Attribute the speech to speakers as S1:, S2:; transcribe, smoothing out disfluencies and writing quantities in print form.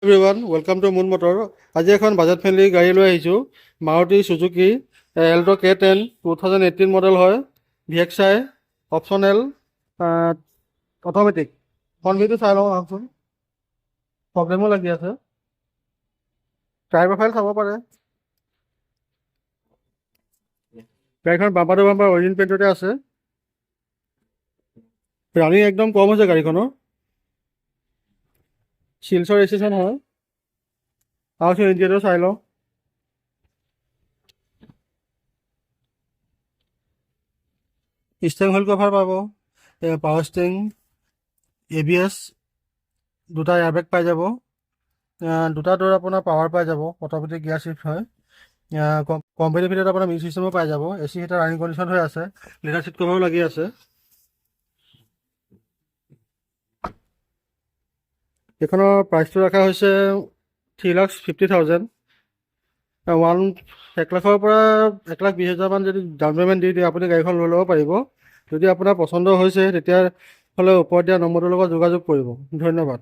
S1: Everyone welcome to moon motor. আজি এখন budget friendly গাড়ী লৈ আহিছোঁ। Maruti Suzuki Alto' K10 2018 model হয়। VXI optional automatic. ফ্ৰণ্ট চাই লওঁ আহকচোন। প্ৰব্লেমো লাগি আছে, টায়াৰ প্ৰফাইল চাব পাৰে। গাড়ীখন বাম্পাৰ টু বাম্পাৰ অৰিজিন পেইণ্টতে আছে। ৰানিং একদম কম হৈছে গাড়ীখনৰ। চিলছৰ ৰেজিষ্ট্ৰেশ্যন হয়। আহকচোন ইণ্টেৰিয়ৰটো চাই লওঁ। ষ্টেৰিং হুইল কভাৰ পাব, পাৱাৰ ষ্টেৰিং, ABS, দুটা এয়াৰবেগ পাই যাব, দুটা ডোৰ আপোনাৰ পাৱাৰ পাই যাব, অট'মেটিক গিয়াৰ শ্বিফ্ট হয়। কোম্পানীৰ ভিতৰত আপোনাৰ মিউজিক চিষ্টেমো পাই যাব। AC হিটাৰ ৰানিং কণ্ডিশ্যন হৈ আছে। লেডাৰ চিট কভাৰো লাগি আছে। এইখনৰ প্ৰাইচটো ৰখা হৈছে 3,50,000। 1,00,000 পৰা 1,20,000 মান যদি ডাউন পে'মেণ্ট দি দিয়ে আপুনি গাড়ীখন লৈ ল'ব পাৰিব। যদি আপোনাৰ পচন্দ হৈছে তেতিয়াহ'লে ওপৰত দিয়া নম্বৰটোৰ লগত যোগাযোগ কৰিব। ধন্যবাদ।